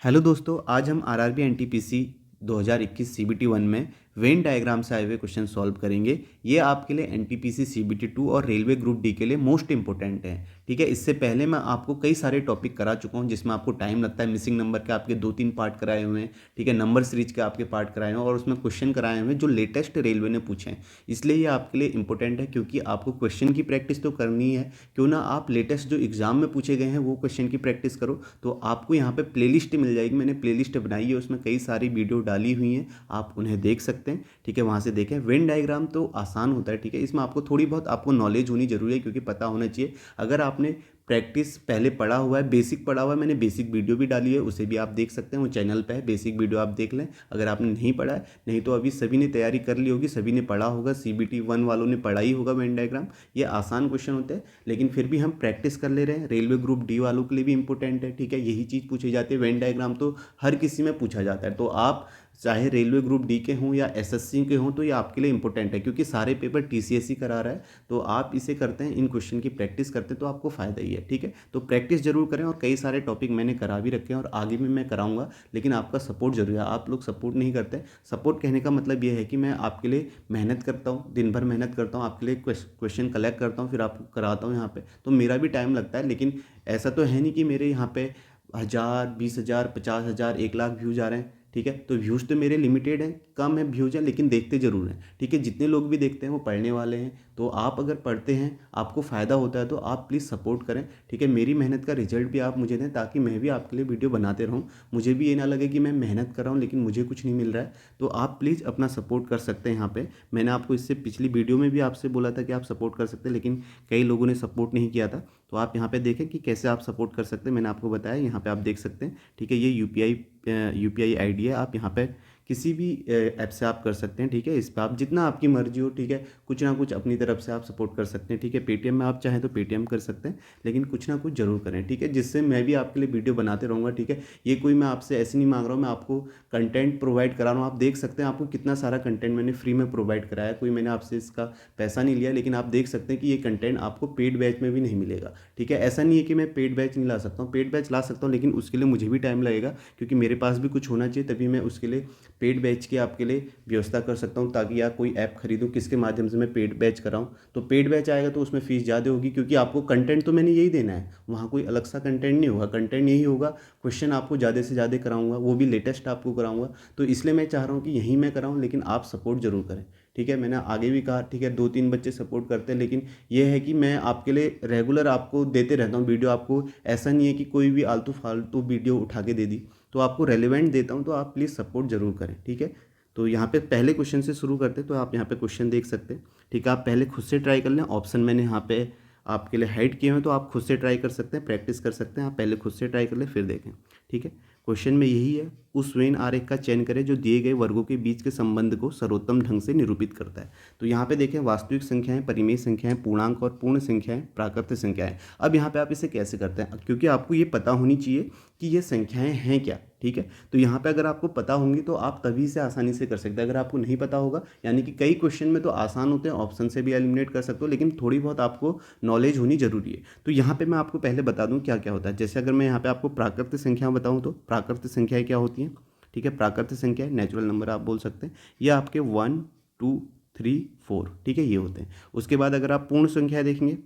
Hello दोस्तों, आज हम आरआरबी एनटीपीसी 2021 सीबीटी 1 में वेन डायग्राम से आए हुए क्वेश्चन सॉल्व करेंगे। ये आपके लिए एनटीपीसी सीबीटी 2 और रेलवे ग्रुप डी के लिए मोस्ट इंपॉर्टेंट है। ठीक है, इससे पहले मैं आपको कई सारे टॉपिक करा चुका हूँ जिसमें आपको टाइम लगता है। मिसिंग नंबर के आपके 2-3 पार्ट कराए हुए हैं। ठीक है, नंबर सीरीज के आपके पार्ट कराए हुए हैं और उसमें क्वेश्चन कराए हुए हैं जो लेटेस्ट रेलवे ने पूछे हैं। इसलिए ये आपके लिए इंपॉर्टेंट है क्योंकि आपको क्वेश्चन की प्रैक्टिस तो करनी है। क्यों ना आप लेटेस्ट जो एग्जाम में पूछे गए हैं वो क्वेश्चन की प्रैक्टिस करो। तो आपको यहाँ पे प्लेलिस्ट मिल जाएगी, मैंने प्लेलिस्ट बनाई है, उसमें कई सारी वीडियो डाली हुई हैं, आप उन्हें देख सकते हैं। ठीक है, वहाँ से देखें। वेन डायग्राम तो आसान होता है। ठीक है, इसमें आपको थोड़ी बहुत आपको नॉलेज होनी जरूरी है क्योंकि पता होना चाहिए। अगर आपने प्रैक्टिस पहले पढ़ा हुआ है, बेसिक पढ़ा हुआ है, मैंने बेसिक वीडियो भी डाली है, उसे भी आप देख सकते हैं, वो चैनल पे है, बेसिक वीडियो आप देख लें अगर आपने नहीं पढ़ा है। नहीं तो अभी सभी ने तैयारी कर ली होगी, सभी ने पढ़ा होगा, सीबीटी 1 वालों ने पढ़ा ही होगा वेन डायग्राम। ये आसान क्वेश्चन होते हैं लेकिन फिर भी हम प्रैक्टिस कर ले रहे हैं। रेलवे ग्रुप डी वालों के लिए भी इंपॉर्टेंट है। ठीक है, यही चीज़ पूछी जाती है। वेन डायग्राम तो हर किसी में पूछा जाता है, तो आप चाहे रेलवे ग्रुप डी के हों या एसएससी के हों तो ये आपके लिए इंपॉर्टेंट है क्योंकि सारे पेपर टीसीएस ही करा रहा है। तो आप इसे करते हैं, इन क्वेश्चन की प्रैक्टिस करते हैं तो आपको फ़ायदा ही है। ठीक है, तो प्रैक्टिस जरूर करें और कई सारे टॉपिक मैंने करा भी रखे हैं और आगे भी मैं कराऊंगा, लेकिन आपका सपोर्ट जरूरी है। आप लोग सपोर्ट नहीं करते। सपोर्ट कहने का मतलब ये है कि मैं आपके लिए मेहनत करता हूँ, दिन भर मेहनत करता हूँ, आपके लिए क्वेश्चन कलेक्ट करता हूँ, फिर आपको कराता हूँ यहाँ पे, तो मेरा भी टाइम लगता है। लेकिन ऐसा तो है नहीं कि मेरे यहाँ पे 1000, 20,000, 50,000, 1 लाख व्यूज आ रहे हैं। ठीक है, तो व्यूज़ तो मेरे लिमिटेड हैं, कम है व्यूज हैं, लेकिन देखते ज़रूर हैं। ठीक है, जितने लोग भी देखते हैं वो पढ़ने वाले हैं। तो आप अगर पढ़ते हैं, आपको फ़ायदा होता है तो आप प्लीज़ सपोर्ट करें। ठीक है, मेरी मेहनत का रिजल्ट भी आप मुझे दें ताकि मैं भी आपके लिए वीडियो बनाते रहूँ। मुझे भी ये ना लगे कि मैं मेहनत कर रहा हूँ लेकिन मुझे कुछ नहीं मिल रहा है। तो आप प्लीज़ अपना सपोर्ट कर सकते हैं यहाँ पे। मैंने आपको इससे पिछली वीडियो में भी आपसे बोला था कि आप सपोर्ट कर सकते हैं, लेकिन कई लोगों ने सपोर्ट नहीं किया था। तो आप यहाँ पे देखें कि कैसे आप सपोर्ट कर सकते हैं। मैंने आपको बताया, यहाँ पे आप देख सकते हैं। ठीक है, ये यूपीआई आईडी है, आप यहाँ पे किसी भी ऐप से आप कर सकते हैं। ठीक है, इस पर आप जितना आपकी मर्जी हो, ठीक है, कुछ ना कुछ अपनी तरफ से आप सपोर्ट कर सकते हैं। ठीक है, पेटीएम में आप चाहें तो पेटीएम कर सकते हैं, लेकिन कुछ ना कुछ जरूर करें। ठीक है, जिससे मैं भी आपके लिए वीडियो बनाते रहूँगा। ठीक है, ये कोई मैं आपसे ऐसे नहीं मांग रहा हूँ, मैं आपको कंटेंट प्रोवाइड करा रहा हूँ। आप देख सकते हैं आपको कितना सारा कंटेंट मैंने फ्री में प्रोवाइड कराया, कोई मैंने आपसे इसका पैसा नहीं लिया, लेकिन आप देख सकते हैं कि ये कंटेंट आपको पेड बैच में भी नहीं मिलेगा। ठीक है, ऐसा नहीं है कि मैं पेड बैच नहीं ला सकता हूँ, पेड बैच ला सकता हूँ, लेकिन उसके लिए मुझे भी टाइम लगेगा क्योंकि मेरे पास भी कुछ होना चाहिए, तभी मैं उसके लिए पेड बैच की आपके लिए व्यवस्था कर सकता हूँ। ताकि या कोई ऐप खरीदूँ किसके माध्यम से मैं पेड बैच कराऊँ, तो पेड बैच आएगा तो उसमें फ़ीस ज़्यादा होगी क्योंकि आपको कंटेंट तो मैंने यही देना है, वहाँ कोई अलग सा कंटेंट नहीं होगा, कंटेंट यही होगा। क्वेश्चन आपको ज़्यादा से ज़्यादा कराऊंगा, वो भी लेटेस्ट आपको कराऊंगा। तो इसलिए मैं चाह रहा हूँ कि यहीं मैं कराऊँ, लेकिन आप सपोर्ट जरूर करें। ठीक है, मैंने आगे भी कहा। ठीक है, 2-3 बच्चे सपोर्ट करते हैं, लेकिन ये है कि मैं आपके लिए रेगुलर आपको देते रहता हूँ वीडियो। आपको ऐसा नहीं है कि कोई भी आलतू फालतू वीडियो उठा के दे दी, तो आपको रेलिवेंट देता हूँ। तो आप प्लीज़ सपोर्ट जरूर करें। ठीक है, तो यहाँ पे पहले क्वेश्चन से शुरू करते हैं, तो आप यहाँ पे क्वेश्चन देख सकते हैं। ठीक है, आप पहले खुद से ट्राई कर लें, ऑप्शन मैंने यहाँ पे आपके लिए हाइड किए हैं, तो आप खुद से ट्राई कर सकते हैं, प्रैक्टिस कर सकते हैं। आप पहले खुद से ट्राई कर लें फिर देखें। ठीक है, क्वेश्चन में यही है, उस वेन आरेख का चयन करें जो दिए गए वर्गों के बीच के संबंध को सर्वोत्तम ढंग से निरूपित करता है। तो यहाँ पे देखें, वास्तविक संख्याएं, परिमेय संख्याएं, पूर्णांक और पूर्ण संख्याएं, प्राकृतिक संख्याएं। अब यहाँ पे आप इसे कैसे करते हैं, क्योंकि आपको ये पता होनी चाहिए कि ये संख्याएं हैं क्या। ठीक है, तो यहाँ पे अगर आपको पता होंगी तो आप तभी से आसानी से कर सकते हैं। अगर आपको नहीं पता होगा, यानी कि कई क्वेश्चन में तो आसान होते हैं, ऑप्शन से भी एलिमिनेट कर सकते हो, लेकिन थोड़ी बहुत आपको नॉलेज होनी जरूरी है। तो यहाँ पे मैं आपको पहले बता दूं क्या क्या होता है। जैसे अगर मैं यहाँ पे आपको प्राकृतिक संख्या बताऊँ तो प्राकृतिक संख्याएं क्या होती हैं। ठीक है, प्राकृतिक संख्या नेचुरल नंबर आप बोल सकते हैं, ये आपके 1, 2, 3, 4। ठीक है, ये होते हैं। उसके बाद अगर आप पूर्ण संख्या देखेंगे,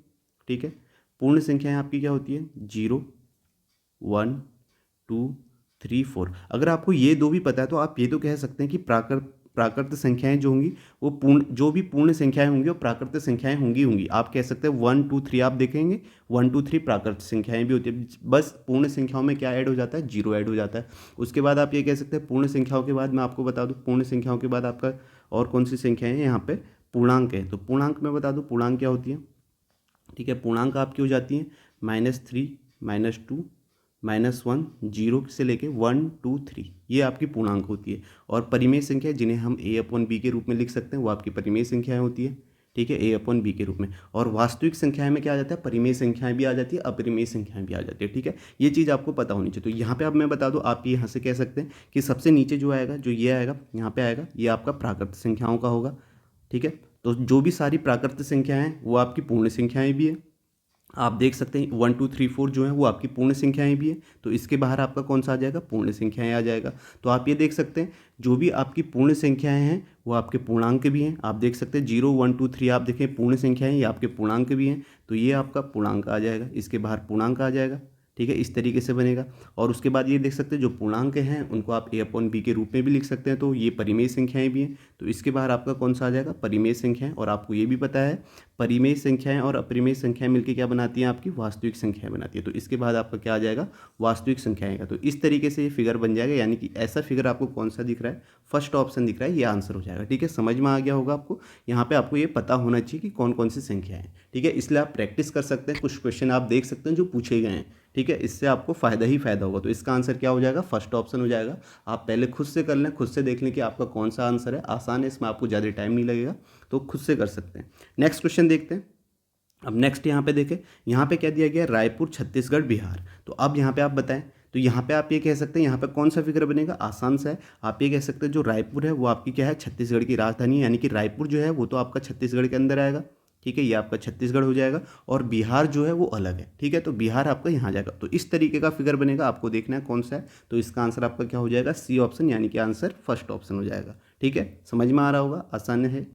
ठीक है, पूर्ण संख्याएं आपकी क्या होती है, 0, 1, 2, 3, 4। अगर आपको ये दो भी पता है तो आप ये तो कह सकते हैं कि प्राकृत संख्याएं जो होंगी वो पूर्ण, जो भी पूर्ण संख्याएं होंगी वो प्राकृतिक संख्याएं होंगी। आप कह सकते हैं 1, 2, 3 आप देखेंगे, 1, 2, 3 प्राकृतिक संख्याएं भी होती है। बस पूर्ण संख्याओं में क्या ऐड हो जाता है, 0 ऐड हो जाता है। उसके बाद आप ये कह सकते हैं पूर्ण संख्याओं के बाद मैं आपको बता दूँ, पूर्ण संख्याओं के बाद आपका और कौन सी संख्याएं हैं, यहाँ पे पूर्णांक है। तो पूर्णांक में बता दूँ पूर्णांक क्या होती है। ठीक है, पूर्णांक आपकी हो जाती है -3, -2, -1, 0 से लेके 1, 2, 3, ये आपकी पूर्णांक होती है। और परिमेय संख्या जिन्हें हम a/b के रूप में लिख सकते हैं, वो आपकी परिमेय संख्याएं होती है। ठीक है, a/b के रूप में। और वास्तविक संख्याएं में क्या आ जाता है, परिमेय संख्याएं भी आ जाती है, अपरिमेय संख्याएं भी आ जाती है। ठीक है, ये चीज़ आपको पता होनी चाहिए। तो यहाँ पे अब मैं बता दूँ, आप यहाँ से कह सकते हैं कि सबसे नीचे जो आएगा, जो ये आएगा यहाँ पे आएगा, ये आपका प्राकृतिक संख्याओं का होगा। ठीक है, तो जो भी सारी प्राकृतिक संख्याएं हैं वो आपकी पूर्ण संख्याएं भी है। आप देख सकते हैं 1 2 3 4 जो है वो आपकी पूर्ण संख्याएं भी हैं, तो इसके बाहर आपका कौन सा आ जाएगा, पूर्ण संख्याएं आ जाएगा। तो आप ये देख सकते हैं जो भी आपकी पूर्ण संख्याएं हैं वो आपके पूर्णांक भी हैं। आप देख सकते हैं 0 1 2 3 आप देखें पूर्ण संख्याएं, ये आपके पूर्णांक भी हैं, तो ये आपका पूर्णांक आ जाएगा, इसके बाहर पूर्णांक आ जाएगा। ठीक है, इस तरीके से बनेगा। और उसके बाद ये देख सकते हैं जो पूर्णांक हैं उनको आप a/b के रूप में भी लिख सकते हैं, तो ये परिमेय संख्याएं भी हैं, तो इसके बाहर आपका कौन सा आ जाएगा, परिमेय संख्याएं। और आपको ये भी पता है परिमेय संख्याएं और अपरिमेय संख्याएं मिलकर क्या बनाती हैं, आपकी वास्तविक संख्याएं बनाती है, तो इसके बाद आपका क्या आ जाएगा, वास्तविक संख्याएं का। तो इस तरीके से ये फिगर बन जाएगा, यानी कि ऐसा फिगर आपको कौन सा दिख रहा है, फर्स्ट ऑप्शन दिख रहा है, ये आंसर हो जाएगा। ठीक है, समझ में आ गया होगा आपको। यहाँ पे आपको ये पता होना चाहिए कि कौन कौन सी संख्या है। ठीक है, इसलिए आप प्रैक्टिस कर सकते हैं, कुछ क्वेश्चन आप देख सकते हैं जो पूछे गए हैं। ठीक है, इससे आपको फ़ायदा ही फ़ायदा होगा। तो इसका आंसर क्या हो जाएगा, फर्स्ट ऑप्शन हो जाएगा। आप पहले खुद से कर लें, खुद से देख लें कि आपका कौन सा आंसर है। आसान है, इसमें आपको ज़्यादा टाइम नहीं लगेगा, तो खुद से कर सकते हैं। नेक्स्ट क्वेश्चन देखते हैं। अब नेक्स्ट यहाँ पे देखें, यहाँ पे क्या दिया गया है, रायपुर छत्तीसगढ़ बिहार। तो अब यहाँ पे आप बताएं, तो यहाँ पे आप ये कह सकते हैं यहाँ पे कौन सा फिगर बनेगा, आसान सा है। आप ये कह सकते हैं जो रायपुर है वो आपकी क्या है, छत्तीसगढ़ की राजधानी है, यानी कि रायपुर जो है वो तो आपका छत्तीसगढ़ के अंदर आएगा। ठीक है, ये आपका छत्तीसगढ़ हो जाएगा, और बिहार जो है वो अलग है। ठीक है, तो बिहार आपका यहाँ जाएगा। तो इस तरीके का फिगर बनेगा, आपको देखना है कौन सा है। तो इसका आंसर आपका क्या हो जाएगा, सी ऑप्शन, यानी कि आंसर फर्स्ट ऑप्शन हो जाएगा। ठीक है, समझ में आ रहा होगा, आसान है।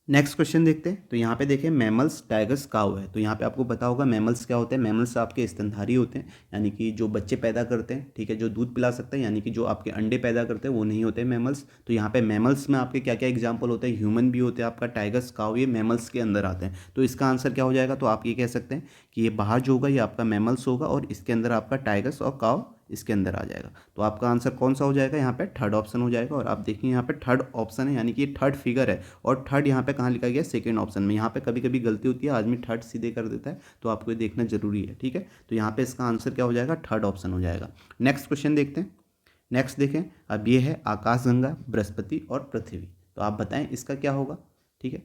नेक्स्ट क्वेश्चन देखते हैं। तो यहाँ पे देखें मैमल्स टाइगर्स काऊ है। तो यहाँ पे आपको पता होगा मैमल्स क्या होते हैं, मैमल्स आपके स्तनधारी होते हैं, यानी कि जो बच्चे पैदा करते हैं। ठीक है, जो दूध पिला सकते हैं, यानी कि जो आपके अंडे पैदा करते हैं वो नहीं होते मैमल्स। तो यहाँ पे मैमल्स में आपके क्या क्या एग्जाम्पल होते हैं, ह्यूमन भी होते हैं, आपका टाइगर्स काऊ, ये मैमल्स के अंदर आते हैं। तो इसका आंसर क्या हो जाएगा, तो आप ये कह सकते हैं कि ये बाहर जो होगा ये आपका मैमल्स होगा, और इसके अंदर आपका टाइगर्स और काऊ इसके अंदर आ जाएगा। तो आपका आंसर कौन सा हो जाएगा, यहाँ पे थर्ड ऑप्शन हो जाएगा। और आप देखिए यहाँ पे थर्ड ऑप्शन है, यानी कि ये थर्ड फिगर है, और थर्ड यहाँ पे कहाँ लिखा गया, सेकंड ऑप्शन में। यहाँ पे कभी कभी गलती होती है, आदमी थर्ड सीधे कर देता है, तो आपको ये देखना जरूरी है। ठीक है, तो यहाँ पे इसका आंसर क्या हो जाएगा, थर्ड ऑप्शन हो जाएगा। नेक्स्ट क्वेश्चन देखते हैं। नेक्स्ट देखें, अब ये है आकाशगंगा, बृहस्पति और पृथ्वी। तो आप बताएं इसका क्या होगा। ठीक है,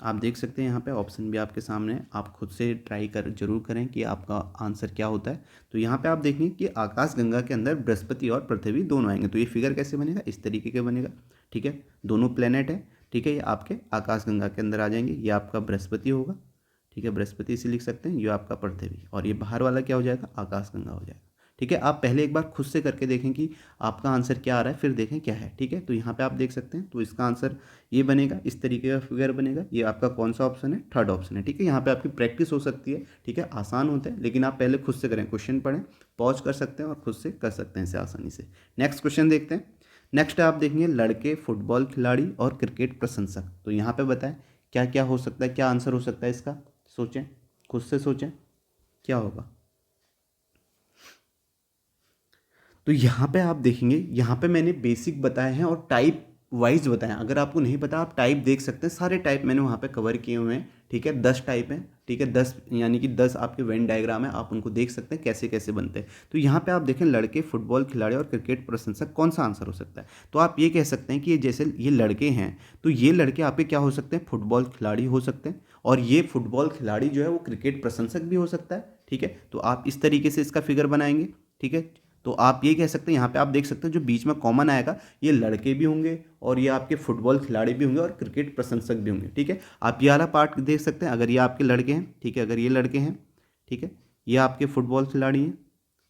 आप देख सकते हैं यहाँ पे ऑप्शन भी आपके सामने है, आप खुद से ट्राई कर जरूर करें कि आपका आंसर क्या होता है। तो यहाँ पे आप देखेंगे कि आकाशगंगा के अंदर बृहस्पति और पृथ्वी दोनों आएंगे। तो ये फिगर कैसे बनेगा, इस तरीके के बनेगा। ठीक है, दोनों प्लेनेट है। ठीक है, ये आपके आकाशगंगा के अंदर आ जाएंगे। ये आपका बृहस्पति होगा। ठीक है, बृहस्पति इसे लिख सकते हैं, ये आपका पृथ्वी, और ये बाहर वाला क्या हो जाएगा, आकाशगंगा हो जाएगा। ठीक है, आप पहले एक बार खुद से करके देखें कि आपका आंसर क्या आ रहा है, फिर देखें क्या है। ठीक है, तो यहाँ पे आप देख सकते हैं, तो इसका आंसर ये बनेगा, इस तरीके का फिगर बनेगा। ये आपका कौन सा ऑप्शन है, थर्ड ऑप्शन है। ठीक है, यहाँ पे आपकी प्रैक्टिस हो सकती है। ठीक है, आसान होता है, लेकिन आप पहले खुद से करें, क्वेश्चन पढ़ें, पॉज कर सकते हैं और खुद से कर सकते हैं इसे आसानी से। नेक्स्ट क्वेश्चन देखते हैं। नेक्स्ट आप देखेंगे लड़के फुटबॉल खिलाड़ी और क्रिकेट प्रशंसक। तो यहाँ पे बताएं क्या क्या हो सकता है, क्या आंसर हो सकता है इसका, सोचें, खुद से सोचें क्या होगा। तो यहाँ पे आप देखेंगे, यहाँ पे मैंने बेसिक बताए हैं और टाइप वाइज बताएं। अगर आपको नहीं पता आप टाइप देख सकते हैं, सारे टाइप मैंने वहाँ पे कवर किए हुए हैं। ठीक है, 10 टाइप हैं। ठीक है, 10 यानी कि 10 आपके वेन डायग्राम है, आप उनको देख सकते हैं कैसे कैसे बनते हैं। तो यहाँ पे आप देखें लड़के फुटबॉल खिलाड़ी और क्रिकेट प्रशंसक, कौन सा आंसर हो सकता है। तो आप ये कह सकते हैं कि ये जैसे ये लड़के हैं, तो ये लड़के आपके क्या हो सकते हैं, फुटबॉल खिलाड़ी हो सकते हैं, और ये फुटबॉल खिलाड़ी जो है वो क्रिकेट प्रशंसक भी हो सकता है। ठीक है, तो आप इस तरीके से इसका फिगर बनाएंगे। ठीक है, तो आप ये कह सकते हैं, यहाँ पे आप देख सकते हैं जो बीच में कॉमन आएगा, ये लड़के भी होंगे और ये आपके फुटबॉल खिलाड़ी भी होंगे और क्रिकेट प्रशंसक भी होंगे। ठीक है, आप ये वाला पार्ट देख सकते हैं, अगर ये आपके लड़के हैं। ठीक है, अगर ये लड़के हैं, ठीक है, ये आपके फुटबॉल खिलाड़ी हैं,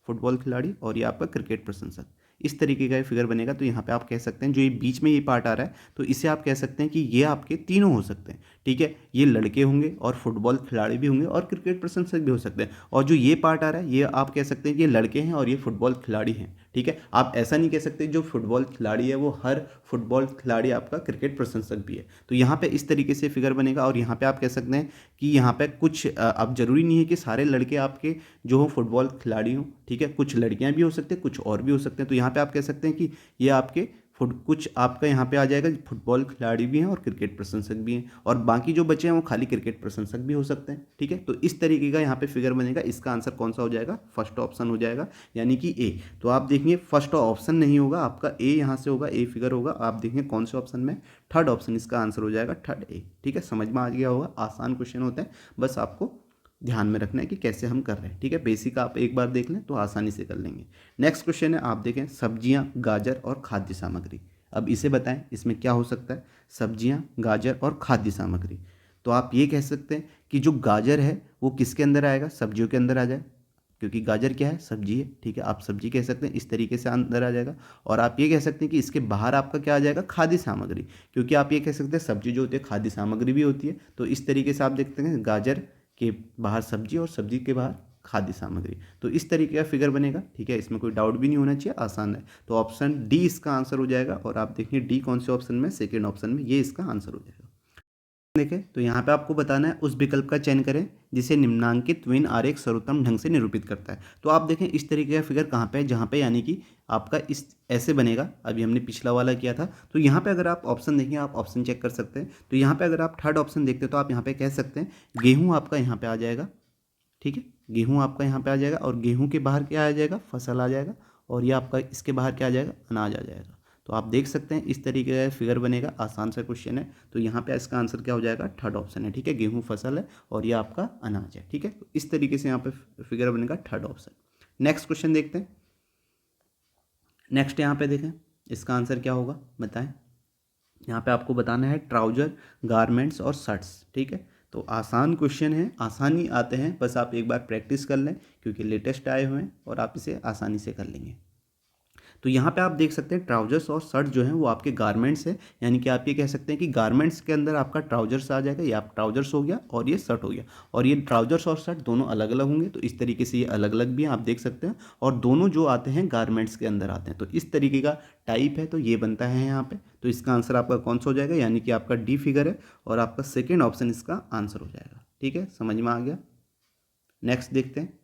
फुटबॉल खिलाड़ी, और ये आपका क्रिकेट प्रशंसक, इस तरीके का फिगर बनेगा। तो यहाँ पे आप कह सकते हैं जो ये बीच में ये पार्ट आ रहा है, तो इसे आप कह सकते हैं कि ये आपके तीनों हो सकते हैं। ठीक है, ये लड़के होंगे और फुटबॉल खिलाड़ी भी होंगे और क्रिकेट प्रशंसक भी हो सकते हैं। और जो ये पार्ट आ रहा है, ये आप कह सकते हैं कि ये लड़के हैं और ये फुटबॉल खिलाड़ी हैं। ठीक है, आप ऐसा नहीं कह सकते जो फुटबॉल खिलाड़ी है वो हर फुटबॉल खिलाड़ी आपका क्रिकेट प्रशंसक भी है। तो यहाँ पे इस तरीके से फिगर बनेगा। और यहाँ पे आप कह सकते हैं कि यहाँ पे कुछ अब जरूरी नहीं है कि सारे लड़के आपके जो हो फुटबॉल खिलाड़ी हों। ठीक है, कुछ लड़कियां भी हो सकते हैं, कुछ और भी हो सकते हैं। तो यहाँ पे आप कह सकते हैं कि ये आपके कुछ आपका यहाँ पे आ जाएगा, फुटबॉल खिलाड़ी भी हैं और क्रिकेट प्रशंसक भी हैं, और बाकी जो बचे हैं वो खाली क्रिकेट प्रशंसक भी हो सकते हैं। ठीक है, तो इस तरीके का यहाँ पे फिगर बनेगा। इसका आंसर कौन सा हो जाएगा, फर्स्ट ऑप्शन हो जाएगा, यानी कि ए। तो आप देखिए फर्स्ट ऑप्शन नहीं होगा आपका, ए यहाँ से होगा, ए फिगर होगा। आप देखें कौन से ऑप्शन में, थर्ड ऑप्शन इसका आंसर हो जाएगा, थर्ड ए। ठीक है, समझ में आ गया होगा, आसान क्वेश्चन होते हैं, बस आपको ध्यान में रखना है कि कैसे हम कर रहे हैं। ठीक है, बेसिक आप एक बार देख लें तो आसानी से कर लेंगे। नेक्स्ट क्वेश्चन है, आप देखें सब्जियां, गाजर और खाद्य सामग्री। अब इसे बताएं इसमें क्या हो सकता है, सब्जियां, गाजर और खाद्य सामग्री। तो आप ये कह सकते हैं कि जो गाजर है वो किसके अंदर आएगा, सब्जियों के अंदर आ जाए, क्योंकि गाजर क्या है, सब्जी है, ठीक है, आप सब्जी कह सकते हैं, इस तरीके से अंदर आ जाएगा। और आप ये कह सकते हैं कि इसके बाहर आपका क्या आ जाएगा, खाद्य सामग्री, क्योंकि आप ये कह सकते हैं सब्जी जो होती है खाद्य सामग्री भी होती है। तो इस तरीके से आप देखते हैं गाजर के बाहर सब्जी और सब्जी के बाहर खाद्य सामग्री। तो इस तरीके का फिगर बनेगा, ठीक है, इसमें कोई डाउट भी नहीं होना चाहिए, आसान है। तो ऑप्शन डी इसका आंसर हो जाएगा। और आप देखिए डी कौन से ऑप्शन में, सेकेंड ऑप्शन में, ये इसका आंसर हो जाएगा। देखें तो यहाँ पे आपको बताना है उस विकल्प का चयन करें जिसे निम्नांकित वेन आरेख सर्वोत्तम ढंग से निरूपित करता है। तो आप देखें इस तरीके का फिगर कहाँ पे है, जहाँ पे यानी कि आपका इस ऐसे बनेगा। अभी हमने पिछला वाला किया था। तो यहाँ पे अगर आप ऑप्शन देखें, आप ऑप्शन चेक कर सकते हैं। तो यहाँ पे अगर आप थर्ड ऑप्शन देखते हैं तो आप यहाँ पे कह सकते हैं गेहूँ आपका यहाँ पे आ जाएगा, ठीक है, गेहूँ आपका यहाँ पे आ जाएगा और गेहूँ के बाहर क्या आ जाएगा, फसल आ जाएगा। और ये आपका इसके बाहर क्या आ जाएगा, अनाज आ जाएगा। तो आप देख सकते हैं इस तरीके का फिगर बनेगा, आसान सा क्वेश्चन है। तो यहाँ पे इसका आंसर क्या हो जाएगा, थर्ड ऑप्शन है, ठीक है, गेहूँ फसल है और ये आपका अनाज है, ठीक है। तो इस तरीके से यहाँ पे फिगर बनेगा, थर्ड ऑप्शन। नेक्स्ट क्वेश्चन देखते हैं। नेक्स्ट यहाँ पे देखें इसका आंसर क्या होगा, बताएं। यहाँ पे आपको बताना है ट्राउजर, गारमेंट्स और शर्ट्स, ठीक है। तो आसान क्वेश्चन है, आसानी आते हैं, बस आप एक बार प्रैक्टिस कर लें क्योंकि लेटेस्ट आए हुए हैं और आप इसे आसानी से कर लेंगे। तो यहाँ पे आप देख सकते हैं ट्राउजर्स और शर्ट जो हैं वो आपके गारमेंट्स है, यानी कि आप ये कह सकते हैं कि गारमेंट्स के अंदर आपका ट्राउजर्स आ जाएगा, या आप ट्राउजर्स हो गया और ये शर्ट हो गया। और ये ट्राउजर्स और शर्ट दोनों अलग अलग होंगे, तो इस तरीके से ये अलग अलग भी हैं, आप देख सकते हैं। और दोनों जो आते हैं गारमेंट्स के अंदर आते हैं। तो इस तरीके का टाइप है, तो ये बनता है यहाँ पे। तो इसका आंसर आपका कौन सा हो जाएगा, यानी कि आपका डी फिगर है और आपका सेकेंड ऑप्शन इसका आंसर हो जाएगा, ठीक है, समझ में आ गया। नेक्स्ट देखते हैं।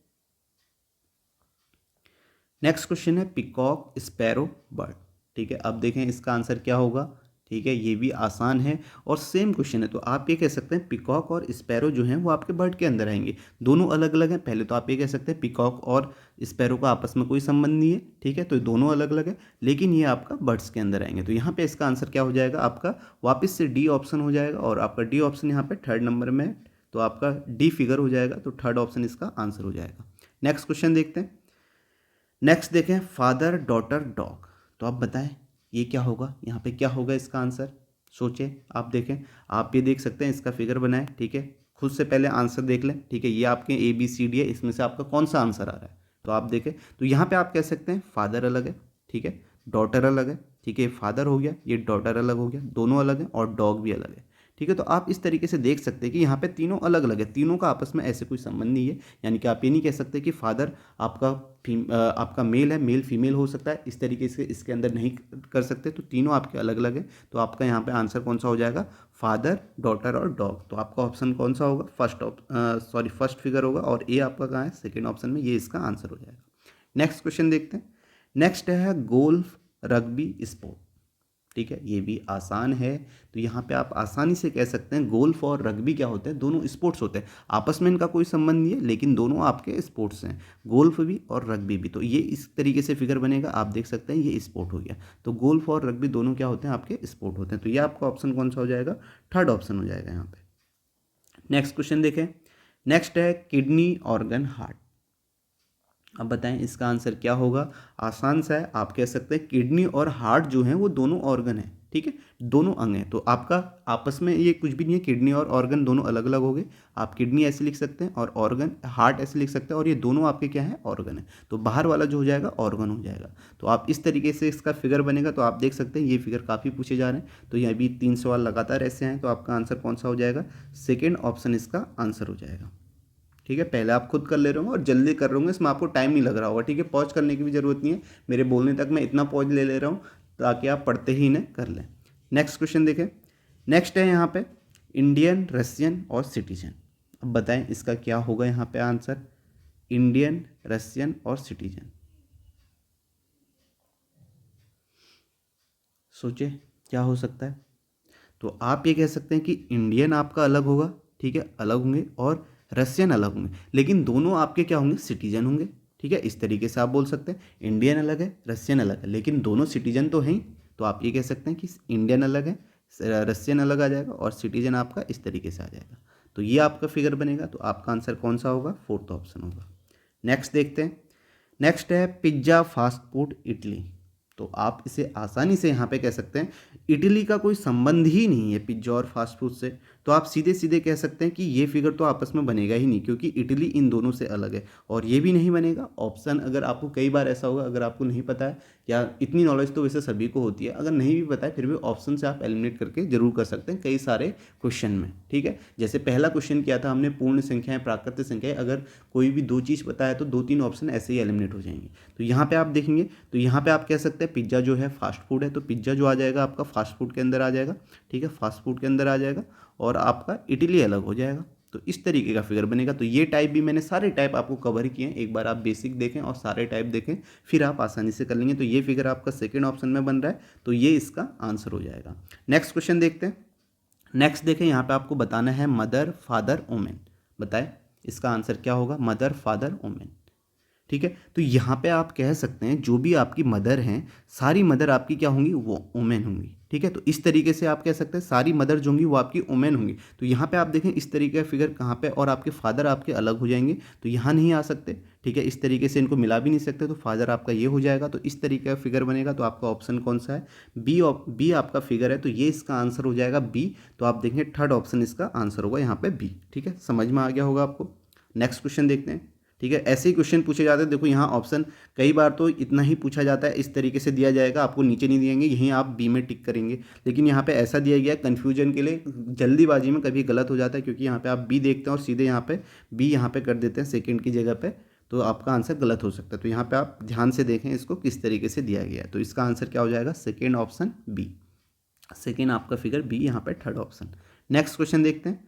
नेक्स्ट क्वेश्चन है पिकॉक, स्पैरो, बर्ड, ठीक है। अब देखें इसका आंसर क्या होगा, ठीक है, ये भी आसान है और सेम क्वेश्चन है। तो आप ये कह सकते हैं पिकॉक और स्पैरो जो हैं वो आपके बर्ड के अंदर आएंगे, दोनों अलग अलग हैं। पहले तो आप ये कह सकते हैं पिकॉक और स्पैरो का आपस में कोई संबंध नहीं है, ठीक है, तो दोनों अलग अलग है, लेकिन ये आपका बर्ड्स के अंदर आएंगे। तो यहाँ पे इसका आंसर क्या हो जाएगा, आपका वापस से डी ऑप्शन हो जाएगा। और आपका डी ऑप्शन यहाँ पे थर्ड नंबर में है, तो आपका डी फिगर हो जाएगा। तो थर्ड ऑप्शन इसका आंसर हो जाएगा। नेक्स्ट क्वेश्चन देखते हैं। नेक्स्ट देखें फादर, डॉटर, डॉग। तो आप बताएं ये क्या होगा, यहाँ पे क्या होगा इसका आंसर, सोचें। आप देखें, आप ये देख सकते हैं इसका फिगर बनाएं, ठीक है, खुद से पहले आंसर देख लें, ठीक है। ये आपके ए बी सी डी है, इसमें से आपका कौन सा आंसर आ रहा है। तो आप देखें तो यहाँ पे आप कह सकते हैं फादर अलग है, ठीक है, डॉटर अलग है, ठीक है, फादर हो गया, ये डॉटर अलग हो गया, दोनों अलग हैं, और डॉग भी अलग है, ठीक है। तो आप इस तरीके से देख सकते हैं कि यहाँ पे तीनों अलग अलग है, तीनों का आपस में ऐसे कोई संबंध नहीं है। यानी कि आप ये नहीं कह सकते कि फादर आपका मेल है, मेल फीमेल हो सकता है, इस तरीके से इसके अंदर नहीं कर सकते। तो तीनों आपके अलग अलग हैं। तो आपका यहाँ पे आंसर कौन सा हो जाएगा, फादर, डॉटर और डॉग। तो आपका ऑप्शन कौन सा होगा, फर्स्ट फिगर होगा। और ए आपका कहाँ है, सेकेंड ऑप्शन में, ये इसका आंसर हो जाएगा। नेक्स्ट क्वेश्चन देखते हैं। नेक्स्ट है गोल्फ, रग्बी, स्पोर्ट, ठीक है, ये भी आसान है। तो यहाँ पे आप आसानी से कह सकते हैं गोल्फ और रग्बी क्या होते हैं, दोनों स्पोर्ट्स होते हैं, आपस में इनका कोई संबंध नहीं है, लेकिन दोनों आपके स्पोर्ट्स हैं, गोल्फ भी और रग्बी भी। तो ये इस तरीके से फिगर बनेगा, आप देख सकते हैं ये स्पोर्ट हो गया। तो गोल्फ और रग्बी दोनों क्या होते हैं, आपके स्पोर्ट होते हैं। तो ये आपका ऑप्शन कौन सा हो जाएगा, थर्ड ऑप्शन हो जाएगा यहाँ पे। नेक्स्ट क्वेश्चन देखें। नेक्स्ट है किडनी, ऑर्गन, हार्ट। अब बताएं इसका आंसर क्या होगा, आसान सा है। आप कह सकते हैं किडनी और हार्ट जो हैं वो दोनों ऑर्गन हैं, ठीक है, दोनों अंग हैं। तो आपका आपस में ये कुछ भी नहीं है, किडनी और ऑर्गन दोनों अलग अलग हो गए। आप किडनी ऐसे लिख सकते हैं और ऑर्गन हार्ट ऐसे लिख सकते हैं, और ये दोनों आपके क्या हैं, ऑर्गन है। तो बाहर वाला जो हो जाएगा ऑर्गन हो जाएगा। तो आप इस तरीके से इसका फिगर बनेगा। तो आप देख सकते हैं ये फिगर काफ़ी पूछे जा रहे हैं। तो ये अभी 3 सवाल लगातार ऐसे हैं। तो आपका आंसर कौन सा हो जाएगा, सेकेंड ऑप्शन इसका आंसर हो जाएगा, ठीक है। पहले आप खुद कर ले रहे होंगे और जल्दी कर रहे होंगे, इसमें आपको टाइम नहीं लग रहा होगा, ठीक है। पॉज करने की भी ज़रूरत नहीं है, मेरे बोलने तक मैं इतना पॉज ले ले रहा हूँ ताकि आप पढ़ते ही इन्हें कर लें। नेक्स्ट क्वेश्चन देखें। नेक्स्ट है यहाँ पे इंडियन, रशियन और सिटीजन। अब बताएं इसका क्या होगा यहाँ पे आंसर, इंडियन, रशियन और सिटीजन। सोचे क्या हो सकता है। तो आप ये कह सकते हैं कि इंडियन आपका अलग होगा, ठीक है, अलग होंगे, और रशियन अलग होंगे, लेकिन दोनों आपके क्या होंगे, सिटीजन होंगे, ठीक है। इस तरीके से आप बोल सकते हैं इंडियन अलग है, रशियन अलग है, लेकिन दोनों सिटीजन तो हैं ही। तो आप ये कह सकते हैं कि इंडियन अलग है, रशियन अलग आ जाएगा, और सिटीजन आपका इस तरीके से आ जाएगा। तो ये आपका फिगर बनेगा। तो आपका आंसर कौन सा होगा, फोर्थ ऑप्शन होगा। नेक्स्ट देखते हैं। नेक्स्ट है पिज्ज़ा, फास्ट फूड, इडली। तो आप इसे आसानी से यहाँ पे कह सकते हैं इटली का कोई संबंध ही नहीं है पिज्ज़ा और फास्ट फूड से। तो आप सीधे सीधे कह सकते हैं कि ये फिगर तो आपस में बनेगा ही नहीं, क्योंकि इटली इन दोनों से अलग है, और ये भी नहीं बनेगा। ऑप्शन अगर आपको कई बार ऐसा होगा, अगर आपको नहीं पता है, या इतनी नॉलेज तो वैसे सभी को होती है, अगर नहीं भी पता है फिर भी ऑप्शन से आप एलिमिनेट करके जरूर कर सकते हैं कई सारे क्वेश्चन में, ठीक है। जैसे पहला क्वेश्चन किया था हमने, पूर्ण संख्याएं प्राकृतिक संख्याएं, अगर कोई भी दो चीज़ पता है तो दो तीन ऑप्शन ऐसे ही एलिमिनेट हो जाएंगे। तो यहाँ पे आप देखेंगे तो यहाँ पे आप कह सकते हैं पिज्ज़ा जो है फास्ट फूड है, तो पिज्ज़ा जो आ जाएगा आपका फास्ट फूड के अंदर आ जाएगा, ठीक है, फास्ट फूड के अंदर आ जाएगा, और आपका इटली अलग हो जाएगा। तो इस तरीके का फिगर बनेगा। तो ये टाइप भी मैंने सारे टाइप आपको कवर किए हैं, एक बार आप बेसिक देखें और सारे टाइप देखें, फिर आप आसानी से कर लेंगे। तो ये फिगर आपका सेकंड ऑप्शन में बन रहा है, तो ये इसका आंसर हो जाएगा। नेक्स्ट क्वेश्चन देखते हैं। नेक्स्ट देखें, यहाँ पे आपको बताना है मदर फादर वुमेन, बताएं इसका आंसर क्या होगा, मदर फादर वुमेन, ठीक है। तो यहाँ पे आप कह सकते हैं जो भी आपकी मदर हैं, सारी मदर आपकी क्या होंगी, वो वुमेन होंगी, ठीक है। तो इस तरीके से आप कह सकते हैं सारी मदर जो होंगी वो आपकी वुमेन होंगी। तो यहाँ पे आप देखें इस तरीके का फिगर कहाँ पे, और आपके फादर आपके अलग हो जाएंगे, तो यहाँ नहीं आ सकते, ठीक है। इस तरीके से इनको मिला भी नहीं सकते, तो फादर आपका ये हो जाएगा। तो इस तरीके का फिगर बनेगा। तो आपका ऑप्शन कौन सा है, बी आपका फिगर है, तो ये इसका आंसर हो जाएगा बी। तो आप देखेंगे थर्ड ऑप्शन इसका आंसर होगा यहाँ पे बी, ठीक है। समझ में आ गया होगा आपको। नेक्स्ट क्वेश्चन देखते हैं, ठीक है। ऐसे ही क्वेश्चन पूछे जाते हैं, देखो यहाँ ऑप्शन कई बार तो इतना ही पूछा जाता है, इस तरीके से दिया जाएगा, आपको नीचे नहीं दिएंगे, यहीं आप बी में टिक करेंगे। लेकिन यहाँ पे ऐसा दिया गया है कन्फ्यूजन के लिए, जल्दीबाजी में कभी गलत हो जाता है, क्योंकि यहाँ पे आप बी देखते हैं और सीधे यहाँ पे बी यहाँ पे कर देते हैं सेकंड की जगह पे, तो आपका आंसर गलत हो सकता है। तो यहाँ पे आप ध्यान से देखें इसको किस तरीके से दिया गया है। तो इसका आंसर क्या हो जाएगा, सेकेंड ऑप्शन बी, सेकेंड आपका फिगर बी, यहाँ पे थर्ड ऑप्शन। नेक्स्ट क्वेश्चन देखते हैं।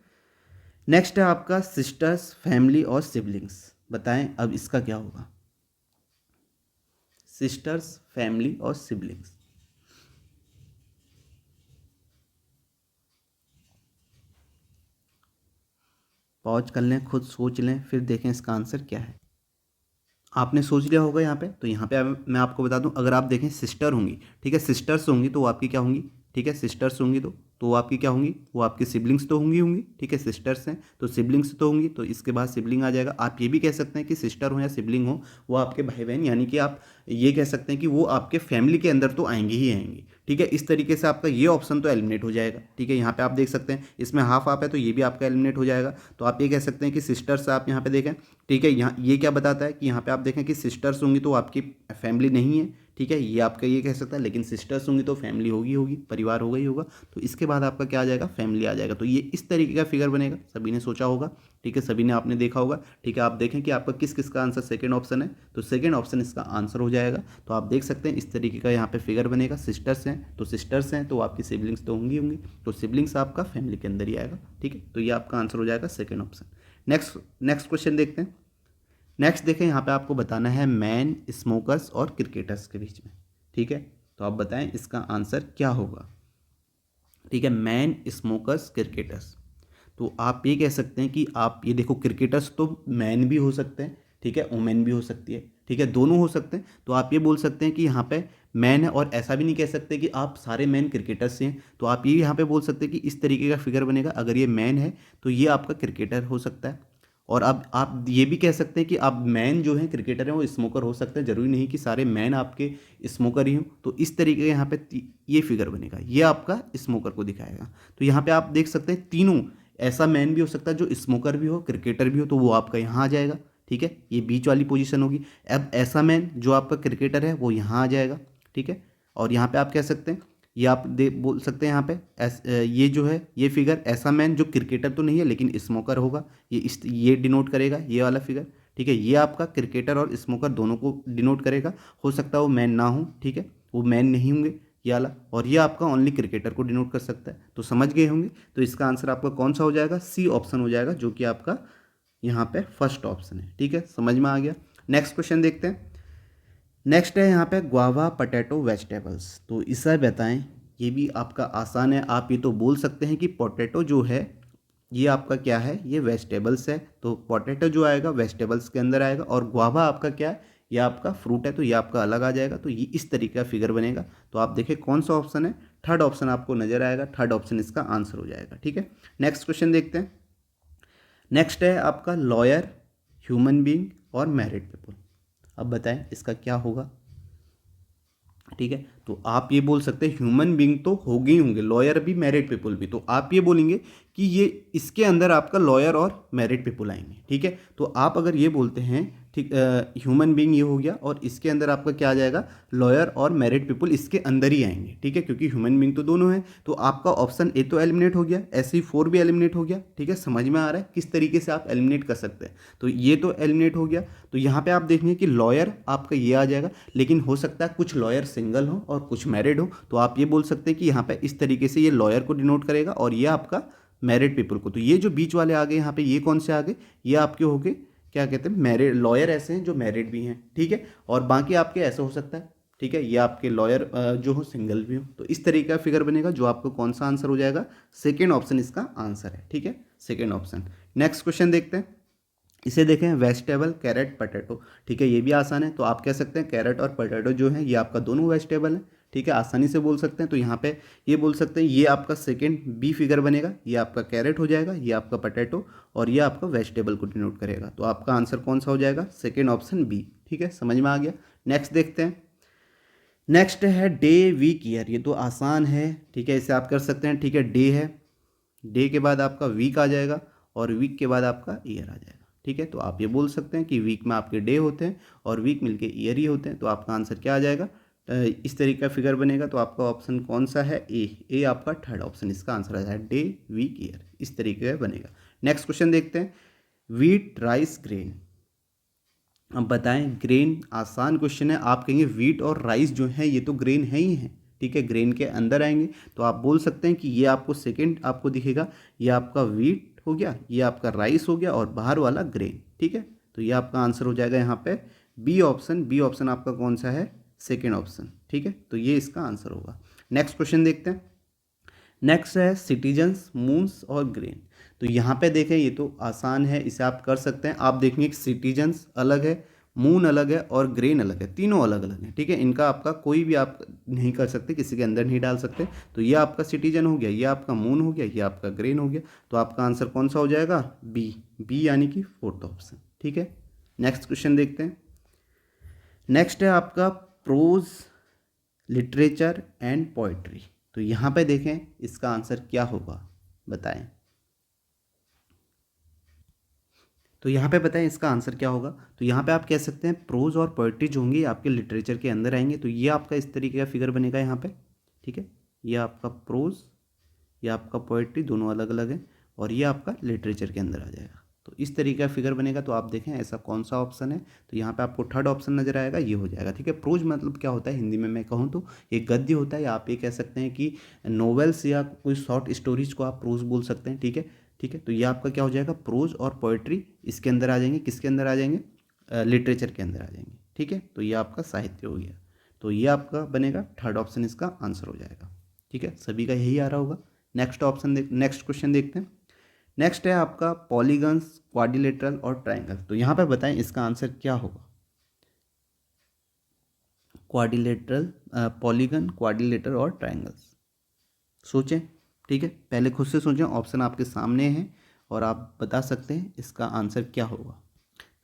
नेक्स्ट है आपका सिस्टर्स, फैमिली और सिबलिंग्स, बताएं अब इसका क्या होगा, सिस्टर्स, फैमिली और सिबलिंग्स। पॉज कर लें, खुद सोच लें, फिर देखें इसका आंसर क्या है। आपने सोच लिया होगा यहाँ पे। तो यहाँ पे मैं आपको बता दूं, अगर आप देखें सिस्टर होंगी, ठीक है, सिस्टर्स होंगी तो वो आपकी क्या होंगी, ठीक है, सिस्टर्स होंगी तो वो आपकी क्या होंगी, वो आपकी सिबलिंग्स तो होंगी, ठीक है, सिस्टर्स हैं तो सिबलिंग्स तो होंगी, तो इसके बाद सिबलिंग आ जाएगा। आप ये भी कह सकते हैं कि सिस्टर हो या सिबलिंग हो, वो आपके भाई बहन, यानी कि आप ये कह सकते हैं कि वो आपके फैमिली के अंदर तो आएंगे ही आएंगे, ठीक है। इस तरीके से आपका ये ऑप्शन तो एलिमिनेट हो जाएगा, ठीक है। यहाँ पे आप देख सकते हैं इसमें हाफ हाफ है, तो ये भी आपका एलिमिनेट हो जाएगा। तो आप ये कह सकते हैं कि सिस्टर्स आप यहाँ पे देखें, ठीक है। यहाँ ये क्या बताता है कि यहाँ पे आप देखें कि सिस्टर्स होंगी तो आपकी फैमिली नहीं है, ठीक है, ये आपका ये कह सकता है। लेकिन सिस्टर्स होंगी तो फैमिली होगी, परिवार होगा ही होगा। तो इसके बाद आपका क्या आ जाएगा, फैमिली आ जाएगा। तो ये इस तरीके का फिगर बनेगा, सभी ने सोचा होगा, ठीक है, सभी ने आपने देखा होगा, ठीक है। आप देखें कि आपका किस किस का आंसर सेकंड ऑप्शन है, तो सेकंड ऑप्शन इसका आंसर हो जाएगा। तो आप देख सकते हैं इस तरीके का यहाँ पे फिगर बनेगा। सिस्टर्स हैं तो आपकी सिबलिंग्स तो होंगी, तो सिबलिंग्स आपका फैमिली के अंदर ही आएगा, ठीक है। तो ये आपका आंसर हो जाएगा सेकेंड ऑप्शन। नेक्स्ट क्वेश्चन देखते हैं। नेक्स्ट देखें, यहाँ पे आपको बताना है मैन, स्मोकर्स और क्रिकेटर्स के बीच में, ठीक है। तो आप बताएं इसका आंसर क्या होगा, ठीक है, मैन, स्मोकर्स, क्रिकेटर्स। तो आप ये कह सकते हैं कि आप ये देखो, क्रिकेटर्स तो मैन भी हो सकते हैं, ठीक है, वुमेन भी हो सकती है, ठीक है, दोनों हो सकते हैं। तो आप ये बोल सकते हैं कि यहाँ पे मैन है, और ऐसा भी नहीं कह सकते कि आप सारे मैन क्रिकेटर्स से हैं। तो आप ये यहाँ पे बोल सकते हैं कि इस तरीके का फिगर बनेगा, अगर ये मैन है तो ये आपका क्रिकेटर हो सकता है। और अब आप ये भी कह सकते हैं कि आप मैन जो हैं क्रिकेटर हैं वो स्मोकर हो सकते हैं, जरूरी नहीं कि सारे मैन आपके स्मोकर ही हों। तो इस तरीके का यहाँ पे ये फिगर बनेगा, ये आपका स्मोकर को दिखाएगा। तो यहाँ पे आप देख सकते हैं तीनों, ऐसा मैन भी हो सकता है जो स्मोकर भी हो, क्रिकेटर भी हो, तो वो आपका यहाँ आ जाएगा, ठीक है, ये बीच वाली पोजीशन होगी। अब ऐसा मैन जो आपका क्रिकेटर है वो यहाँ आ जाएगा, ठीक है। और यहाँ पे आप कह सकते हैं, ये आप बोल सकते हैं यहाँ पे ये जो है ये फिगर, ऐसा मैन जो क्रिकेटर तो नहीं है लेकिन स्मोकर होगा, ये डिनोट करेगा ये वाला फिगर, ठीक है। ये आपका क्रिकेटर और स्मोकर दोनों को डिनोट करेगा। हो सकता है वो मैन ना हो, ठीक है, वो मैन नहीं होंगे ये वाला, और ये आपका ओनली क्रिकेटर को डिनोट कर सकता है। तो समझ गए होंगे। तो इसका आंसर आपका कौन सा हो जाएगा, सी ऑप्शन हो जाएगा, जो कि आपका यहाँ पे फर्स्ट ऑप्शन है, ठीक है, समझ में आ गया। नेक्स्ट क्वेश्चन देखते हैं। नेक्स्ट है यहाँ पे ग्वावा, पोटैटो, वेजिटेबल्स। तो इसे बताएं, ये भी आपका आसान है। आप ये तो बोल सकते हैं कि पोटैटो जो है ये आपका क्या है, ये वेजिटेबल्स है, तो पोटैटो जो आएगा वेजिटेबल्स के अंदर आएगा। और ग्वावा आपका क्या है, ये आपका फ्रूट है, तो ये आपका अलग आ जाएगा। तो ये इस तरीके का फिगर बनेगा। तो आप देखें कौन सा ऑप्शन है, थर्ड ऑप्शन आपको नजर आएगा, थर्ड ऑप्शन इसका आंसर हो जाएगा, ठीक है। नेक्स्ट क्वेश्चन देखते हैं। नेक्स्ट है आपका लॉयर, ह्यूमन बीइंग और मैरिड पीपल। अब बताएं इसका क्या होगा, ठीक है, तो आप ये बोल सकते हैं ह्यूमन बीइंग तो होंगे ही होंगे, लॉयर भी, मैरिड पीपल भी, तो आप ये बोलेंगे कि ये इसके अंदर आपका लॉयर और मैरिड पीपल आएंगे। ठीक है, तो आप अगर ये बोलते हैं, ठीक, ह्यूमन बीइंग ये हो गया और इसके अंदर आपका क्या आ जाएगा, लॉयर और मैरिड पीपल इसके अंदर ही आएंगे। ठीक है, क्योंकि ह्यूमन बीइंग तो दोनों है, तो आपका ऑप्शन ए तो एलिमिनेट हो गया, ऐसे ही 4 भी एलिमिनेट हो गया। ठीक है, समझ में आ रहा है किस तरीके से आप एलिमिनेट कर सकते हैं। तो ये तो एलिमिनेट हो गया, तो यहाँ पे आप देखेंगे कि लॉयर आपका ये आ जाएगा, लेकिन हो सकता है कुछ लॉयर सिंगल हो और कुछ मैरिड हो, तो आप ये बोल सकते हैं कि यहाँ पे इस तरीके से ये लॉयर को डिनोट करेगा और ये आपका मैरिड पीपल को। तो ये जो बीच वाले आ गए यहाँ पे, ये कौन से आ गए, ये आपके हो गए क्या कहते हैं, मैरिड लॉयर ऐसे हैं जो मैरिड भी हैं। ठीक है, और बाकी आपके ऐसे हो सकता है। ठीक है, ये आपके लॉयर जो हो सिंगल भी हो। तो इस तरीके का फिगर बनेगा, जो आपको कौन सा आंसर हो जाएगा, सेकेंड ऑप्शन इसका आंसर है। ठीक है, सेकेंड ऑप्शन। नेक्स्ट क्वेश्चन देखते हैं, इसे देखें, वेजिटेबल कैरेट पटेटो। ठीक है, ये भी आसान है, तो आप कह सकते हैं कैरेट और पटेटो जो है ये आपका दोनों वेजिटेबल है। ठीक है, आसानी से बोल सकते हैं। तो यहाँ पे ये बोल सकते हैं, ये आपका सेकंड बी फिगर बनेगा, ये आपका कैरेट हो जाएगा, ये आपका पटेटो, और ये आपका वेजिटेबल को डिनोट करेगा। तो आपका आंसर कौन सा हो जाएगा, सेकेंड ऑप्शन बी। ठीक है, समझ में आ गया। नेक्स्ट देखते हैं, नेक्स्ट है डे वीक ईयर। ये तो आसान है। ठीक है, इसे आप कर सकते हैं। ठीक है, डे है, डे के बाद आपका वीक आ जाएगा और वीक के बाद आपका ईयर आ जाएगा। ठीक है, तो आप ये बोल सकते हैं कि वीक में आपके डे होते हैं और वीक मिलके ईयर ही होते हैं। तो आपका आंसर क्या आ जाएगा, इस तरीके का फिगर बनेगा। तो आपका ऑप्शन कौन सा है, ए आपका थर्ड ऑप्शन इसका आंसर आ जाएगा, डे वीक ईयर, इस तरीके का बनेगा। नेक्स्ट क्वेश्चन देखते हैं, वीट राइस ग्रेन। अब बताएं, ग्रेन आसान क्वेश्चन है। आप कहेंगे वीट और राइस जो है ये तो ग्रेन है ही है। ठीक है, ग्रेन के अंदर आएंगे, तो आप बोल सकते हैं कि ये आपको सेकंड आपको दिखेगा, ये आपका वीट हो गया, ये आपका राइस हो गया और बाहर वाला ग्रेन। ठीक है, तो ये आपका आंसर हो जाएगा यहाँ पे बी ऑप्शन। बी ऑप्शन आपका कौन सा है, सेकेंड ऑप्शन। ठीक है, तो ये इसका आंसर होगा। नेक्स्ट क्वेश्चन देखते हैं, नेक्स्ट है सिटीजन्स, मून्स और ग्रेन। तो यहाँ पे देखें, ये तो आसान है, इसे आप कर सकते हैं। आप देखेंगे कि सिटीजन्स अलग है, मून अलग है और ग्रेन अलग है, तीनों अलग अलग हैं। ठीक है, इनका आपका कोई भी आप नहीं कर सकते, किसी के अंदर नहीं डाल सकते। तो ये आपका सिटीजन हो गया, ये आपका मून हो गया, ये आपका ग्रेन हो गया। तो आपका आंसर कौन सा हो जाएगा, बी। बी यानी कि फोर्थ ऑप्शन। ठीक है, नेक्स्ट क्वेश्चन देखते हैं, नेक्स्ट है आपका प्रोज, लिटरेचर एंड पोइट्री। तो यहाँ पे देखें इसका आंसर क्या होगा, बताएं। तो यहाँ पे बताएं इसका आंसर क्या होगा। तो यहाँ पे आप कह सकते हैं प्रोज और पोइट्री जो होंगी आपके लिटरेचर के अंदर आएंगे। तो ये आपका इस तरीके का फिगर बनेगा यहाँ पे। ठीक है, ये आपका प्रोज, ये आपका पोइट्री, दोनों अलग अलग है, और ये आपका लिटरेचर के अंदर आ जाएगा। तो इस तरीके का फिगर बनेगा। तो आप देखें ऐसा कौन सा ऑप्शन है, तो यहाँ पे आपको थर्ड ऑप्शन नजर आएगा, ये हो जाएगा। ठीक है, प्रोज मतलब क्या होता है, हिंदी में मैं कहूँ तो ये गद्य होता है, या आप ये कह सकते हैं कि नॉवेल्स या कोई शॉर्ट स्टोरीज को आप प्रोज बोल सकते हैं। ठीक है, ठीक है, तो ये आपका क्या हो जाएगा, प्रोज और पोइट्री इसके अंदर आ जाएंगे, किसके अंदर आ जाएंगे, लिटरेचर के अंदर आ जाएंगे। ठीक है, तो ये आपका साहित्य हो गया। तो ये आपका बनेगा थर्ड ऑप्शन, इसका आंसर हो जाएगा। ठीक है, सभी का यही आ रहा होगा। नेक्स्ट ऑप्शन नेक्स्ट क्वेश्चन देखते हैं, नेक्स्ट है आपका पॉलीगन्स, क्वाड्रिलेटरल और ट्रायंगल। तो यहाँ पे बताएं इसका आंसर क्या होगा, क्वाड्रिलेटरल, पॉलीगन, क्वाड्रिलेटर और ट्रायंगल्स। सोचें। ठीक है, पहले खुद से सोचें, ऑप्शन आपके सामने हैं और आप बता सकते हैं इसका आंसर क्या होगा।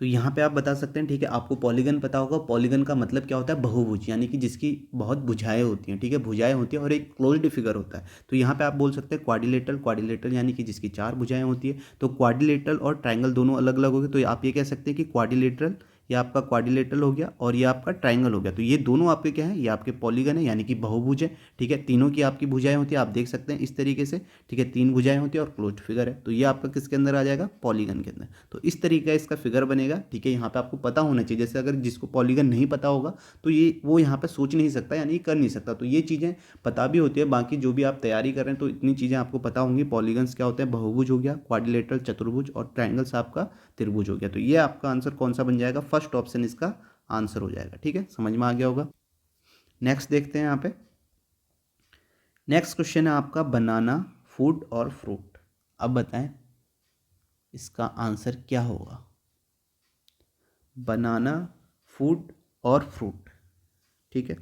तो यहाँ पे आप बता सकते हैं। ठीक है, आपको पॉलीगन पता होगा, पॉलीगन का मतलब क्या होता है, बहुभुज, यानी कि जिसकी बहुत भुजाएं होती हैं। ठीक है, भुजाएं होती हैं और एक क्लोज्ड फिगर होता है। तो यहाँ पे आप बोल सकते हैं क्वाड्रिलेटरल, क्वाड्रिलेटरल यानी कि जिसकी 4 भुजाएं होती है। तो क्वाड्रिलेटरल और ट्रायंगल दोनों अलग अलग हो गए। तो आप ये कह सकते हैं कि क्वाड्रिलेटरल, ये आपका क्वाड्रिलेटरल हो गया और ये आपका ट्रायंगल हो गया। तो ये दोनों आपके क्या है, ये आपके पॉलीगन है, यानी कि बहुभुज है। ठीक है, तीनों की आपकी भुजाएं होती है, आप देख सकते हैं इस तरीके से। ठीक है, 3 भुजाएं होती है और क्लोज्ड फिगर है। तो ये आपका किसके अंदर आ जाएगा, पॉलीगन के अंदर। तो इस तरीके का इसका फिगर बनेगा। ठीक है, यहाँ पे आपको पता होना चाहिए, जैसे अगर जिसको पॉलीगन नहीं पता होगा तो ये वो यहाँ पे सोच नहीं सकता, यानी कर नहीं सकता। तो ये चीज़ें पता भी होती है। बाकी जो भी आप तैयारी कर रहे हैं तो इतनी चीज़ें आपको पता होंगी। पॉलीगन्स क्या होते हैं, बहुभुज हो गया, क्वाड्रिलेटरल चतुर्भुज, और ट्रायंगल्स आपका त्रिभुज हो गया। तो ये आपका आंसर कौन सा बन जाएगा, फर्स्ट ऑप्शन इसका आंसर हो जाएगा। ठीक है, समझ में आ गया होगा। नेक्स्ट देखते हैं यहाँ पे, नेक्स्ट क्वेश्चन है आपका बनाना, फूड और फ्रूट। अब बताएं इसका आंसर क्या होगा, बनाना, फूड और फ्रूट। ठीक है,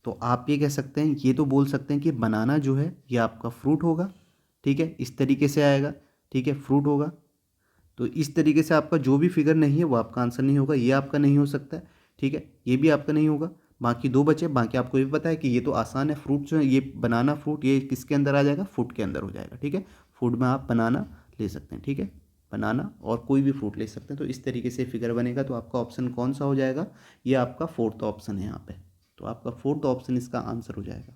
तो आप ये कह सकते हैं, ये तो बोल सकते हैं कि बनाना जो है ये आपका फ्रूट होगा। ठीक है, इस तरीके से आएगा। ठीक है, फ्रूट होगा। तो इस तरीके से आपका जो भी फिगर नहीं है वो आपका आंसर नहीं होगा, ये आपका नहीं हो सकता है। ठीक है, ये भी आपका नहीं होगा। बाकी 2 बचे। बाकी आपको ये भी पता है कि ये तो आसान है, फ्रूट जो है ये बनाना फ्रूट ये किसके अंदर आ जाएगा, फूड के अंदर हो जाएगा। ठीक है, फूड में आप बनाना ले सकते हैं। ठीक है, बनाना और कोई भी फ्रूट ले सकते हैं। तो इस तरीके से फिगर बनेगा। तो आपका ऑप्शन कौन सा हो जाएगा, ये आपका फोर्थ ऑप्शन है यहाँ पे। तो आपका फोर्थ ऑप्शन इसका आंसर हो जाएगा।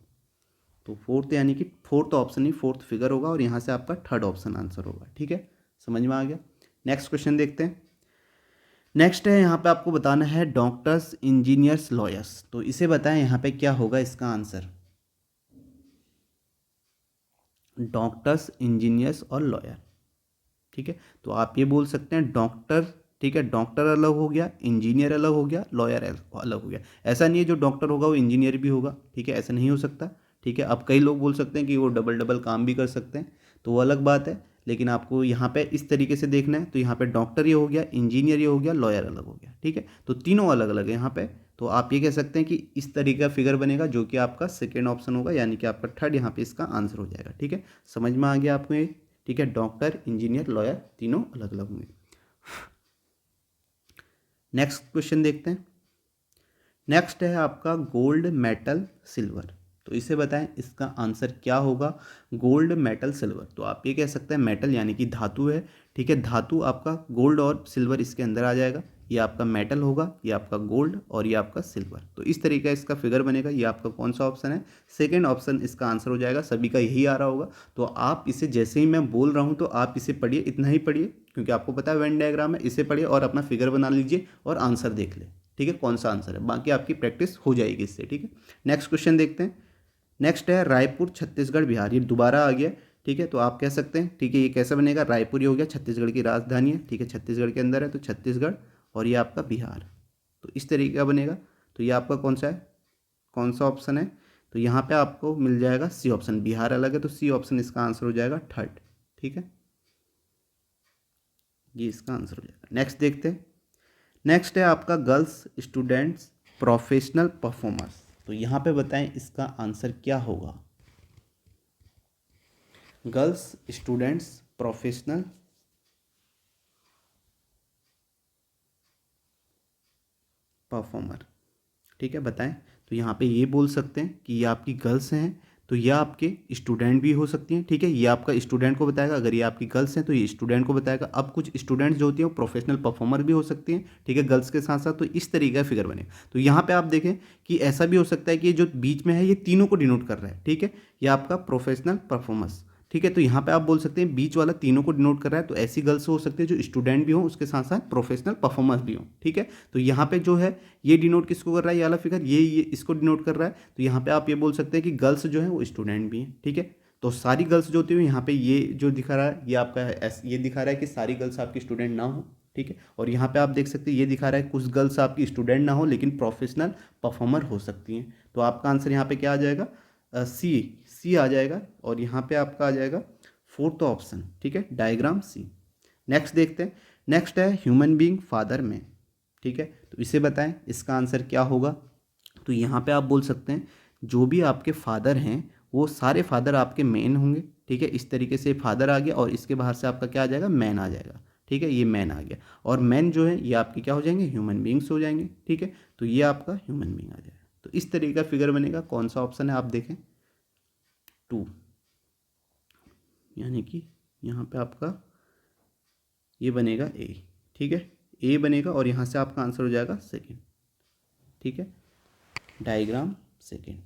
तो फोर्थ यानी कि फोर्थ ऑप्शन ही फोर्थ फिगर होगा और यहाँ से आपका थर्ड ऑप्शन आंसर होगा। ठीक है, समझ में आ गया। नेक्स्ट क्वेश्चन देखते हैं। नेक्स्ट है यहाँ पे आपको बताना है डॉक्टर्स, इंजीनियर्स, लॉयर्स। तो इसे बताएं यहाँ पे क्या होगा इसका आंसर, डॉक्टर्स, इंजीनियर्स और लॉयर। ठीक है, तो आप ये बोल सकते हैं डॉक्टर, ठीक है, डॉक्टर अलग हो गया, इंजीनियर अलग हो गया, लॉयर अलग हो गया। ऐसा नहीं है जो डॉक्टर होगा वो इंजीनियर भी होगा। ठीक है, ऐसा नहीं हो सकता। ठीक है, अब कई लोग बोल सकते हैं कि वो डबल डबल काम भी कर सकते हैं, तो वो अलग बात है। लेकिन आपको यहाँ पे इस तरीके से देखना है। तो यहाँ पे डॉक्टर ये हो गया, इंजीनियर ये हो गया, लॉयर अलग हो गया। ठीक है, तो तीनों अलग अलग है यहाँ पे। तो आप ये कह सकते हैं कि इस तरीके का फिगर बनेगा जो कि आपका सेकेंड ऑप्शन होगा, यानी कि आपका थर्ड यहाँ पे इसका आंसर हो जाएगा। ठीक है, समझ में आ गया आपको ये। ठीक है, डॉक्टर, इंजीनियर, लॉयर तीनों अलग अलग होंगे। नेक्स्ट क्वेश्चन देखते हैं। नेक्स्ट है आपका गोल्ड, मेटल, सिल्वर। तो इसे बताएं इसका आंसर क्या होगा, गोल्ड, मेटल, सिल्वर। तो आप ये कह सकते हैं मेटल यानी कि धातु है। ठीक है, धातु आपका गोल्ड और सिल्वर इसके अंदर आ जाएगा। ये आपका मेटल होगा, ये आपका गोल्ड और ये आपका सिल्वर। तो इस तरीके का इसका फिगर बनेगा। ये आपका कौन सा ऑप्शन है, सेकेंड ऑप्शन इसका आंसर हो जाएगा। सभी का यही आ रहा होगा। तो आप इसे जैसे ही मैं बोल रहा हूँ तो आप इसे पढ़िए, इतना ही पढ़िए क्योंकि आपको पता है वेन डायग्राम है। इसे पढ़िए और अपना फिगर बना लीजिए और आंसर देख ले। ठीक है, कौन सा आंसर है, बाकी आपकी प्रैक्टिस हो जाएगी इससे। ठीक है, नेक्स्ट क्वेश्चन देखते हैं। नेक्स्ट है रायपुर, छत्तीसगढ़, बिहार। ये दोबारा आ गया। ठीक है, तो आप कह सकते हैं, ठीक है, ये कैसा बनेगा, रायपुर ये हो गया, छत्तीसगढ़ की राजधानी है। ठीक है, छत्तीसगढ़ के अंदर है तो छत्तीसगढ़ और ये आपका बिहार। तो इस तरीके का बनेगा। तो ये आपका कौन सा है, कौन सा ऑप्शन है, तो यहाँ पे आपको मिल जाएगा सी ऑप्शन। बिहार अलग है तो सी ऑप्शन इसका आंसर हो जाएगा थर्ड। ठीक है, ये इसका आंसर हो जाएगा। नेक्स्ट देखते हैं। नेक्स्ट है आपका गर्ल्स, स्टूडेंट्स, प्रोफेशनल, परफॉर्मर्स। तो यहाँ पे बताएं इसका आंसर क्या होगा, गर्ल्स, स्टूडेंट्स, प्रोफेशनल, परफॉर्मर। ठीक है, बताएं। तो यहाँ पे ये बोल सकते हैं कि ये आपकी गर्ल्स हैं तो ये आपके स्टूडेंट भी हो सकती हैं। ठीक है, ये आपका स्टूडेंट को बताएगा। अगर ये आपकी गर्ल्स हैं तो ये स्टूडेंट को बताएगा। अब कुछ स्टूडेंट्स जो होती हैं वो प्रोफेशनल परफॉर्मर भी हो सकती हैं। ठीक है, गर्ल्स के साथ साथ। तो इस तरीके का फिगर बनेगा। तो यहाँ पे आप देखें कि ऐसा भी हो सकता है कि ये जो बीच में है ये तीनों को डिनोट कर रहा है। ठीक है, ये आपका प्रोफेशनल परफॉर्मेंस। ठीक है, तो यहाँ पे आप बोल सकते हैं बीच वाला तीनों को डिनोट कर रहा है। तो ऐसी गर्ल्स हो सकती है जो स्टूडेंट भी हो उसके साथ साथ प्रोफेशनल परफॉर्मर्स भी हो। ठीक है, तो यहाँ पे जो है ये डिनोट किसको कर रहा है, ये वाला फिगर ये इसको डिनोट कर रहा है। तो यहाँ पे आप ये बोल सकते हैं कि गर्ल्स जो है वो स्टूडेंट भी हैं। ठीक है, तो सारी गर्ल्स जो होती है यहाँ पे ये जो दिखा रहा है ये आपका ये दिखा रहा है कि सारी गर्ल्स आपकी स्टूडेंट ना हो। ठीक है, और यहाँ पे आप देख सकते हैं ये दिखा रहा है कुछ गर्ल्स आपकी स्टूडेंट ना हो लेकिन प्रोफेशनल परफॉर्मर हो सकती हैं। तो आपका आंसर यहाँ पे क्या आ जाएगा, सी आ जाएगा। और यहाँ पे आपका आ जाएगा फोर्थ ऑप्शन। ठीक है, डायग्राम सी। नेक्स्ट देखते हैं। नेक्स्ट है ह्यूमन बीइंग, फादर, मैन। ठीक है, तो इसे बताएं इसका आंसर क्या होगा। तो यहाँ पे आप बोल सकते हैं जो भी आपके फादर हैं वो सारे फादर आपके मैन होंगे। ठीक है, इस तरीके से फादर आ गया और इसके बाहर से आपका क्या आ जाएगा, मैन आ जाएगा। ठीक है, ये मैन आ गया और मैन जो है ये आपके क्या हो जाएंगे, ह्यूमन बींग्स हो जाएंगे। ठीक है, तो ये आपका ह्यूमन बींग आ जाएगा। तो इस तरीके का फिगर बनेगा। कौन सा ऑप्शन है आप देखें, 2, यानी कि यहाँ पे आपका ये बनेगा ए। ठीक है, ए बनेगा और यहाँ से आपका आंसर हो जाएगा सेकेंड। ठीक है, डायग्राम सेकेंड।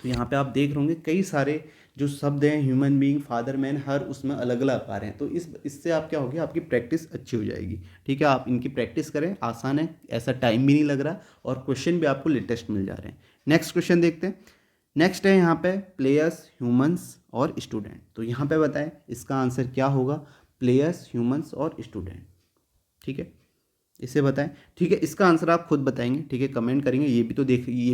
तो यहाँ पे आप देख रहे होंगे कई सारे जो शब्द हैं, ह्यूमन बीइंग, फादर, मैन, हर उसमें अलग अलग आ रहे हैं। तो इससे आप क्या होगी, आपकी प्रैक्टिस अच्छी हो जाएगी। ठीक है, आप इनकी प्रैक्टिस करें, आसान है, ऐसा टाइम भी नहीं लग रहा और क्वेश्चन भी आपको लेटेस्ट मिल जा रहे हैं। नेक्स्ट क्वेश्चन देखते हैं। नेक्स्ट है यहाँ पे प्लेयर्स, ह्यूमंस और स्टूडेंट। तो यहाँ पे बताएं इसका आंसर क्या होगा, प्लेयर्स, ह्यूमंस और स्टूडेंट। ठीक है, इसे बताएं। ठीक है, इसका आंसर आप खुद बताएंगे। ठीक है, कमेंट करेंगे, ये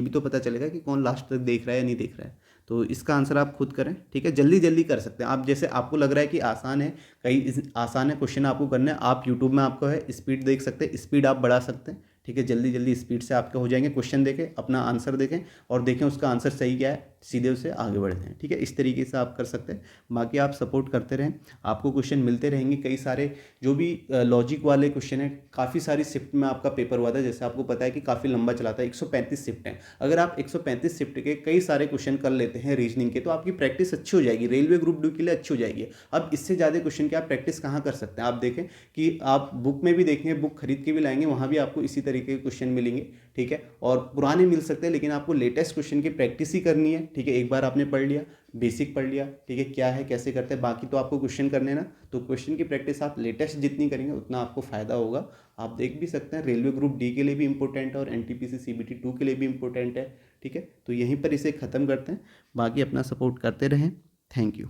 भी तो पता चलेगा कि कौन लास्ट तक देख रहा है या नहीं देख रहा है। तो इसका आंसर आप खुद करें। ठीक है, जल्दी जल्दी कर सकते हैं आप, जैसे आपको लग रहा है कि आसान है, आसान है क्वेश्चन आपको करना है, आप यूट्यूब में आपको है स्पीड देख सकते हैं, स्पीड आप बढ़ा सकते हैं। ठीक है, जल्दी जल्दी स्पीड से आपके हो जाएंगे। क्वेश्चन देखें, अपना आंसर देखें और देखें उसका आंसर सही क्या है। सीधे उससे आगे बढ़ते हैं। ठीक है, इस तरीके से आप कर सकते हैं। बाकी आप सपोर्ट करते रहें, आपको क्वेश्चन मिलते रहेंगे। कई सारे जो भी लॉजिक वाले क्वेश्चन है, काफ़ी सारी शिफ्ट में आपका पेपर हुआ था, जैसे आपको पता है कि काफ़ी लंबा चला था, 135 शिफ्ट हैं। अगर आप 135 शिफ्ट के कई सारे क्वेश्चन कर लेते हैं रीजनिंग के, तो आपकी प्रैक्टिस अच्छी हो जाएगी, रेलवे ग्रुप डी के लिए अच्छी हो जाएगी। अब इससे ज़्यादा क्वेश्चन की आप प्रैक्टिस कहाँ कर सकते हैं? आप देखें कि आप बुक में भी देखेंगे, बुक खरीद के भी लाएंगे, वहाँ भी आपको इसी तरीके के क्वेश्चन मिलेंगे। ठीक है, और पुराने मिल सकते हैं, लेकिन आपको लेटेस्ट क्वेश्चन की प्रैक्टिस ही करनी है। ठीक है, एक बार आपने पढ़ लिया, बेसिक पढ़ लिया, ठीक है, क्या है कैसे करते हैं, बाकी तो आपको क्वेश्चन करने ना, तो क्वेश्चन की प्रैक्टिस आप लेटेस्ट जितनी करेंगे उतना आपको फ़ायदा होगा। आप देख भी सकते हैं, रेलवे ग्रुप डी के लिए भी इंपॉर्टेंट है और एनटीपीसी सीबीटी 2 के लिए भी इंपॉर्टेंट है। ठीक है, तो यहीं पर इसे ख़त्म करते हैं, बाकी अपना सपोर्ट करते रहें। Thank you.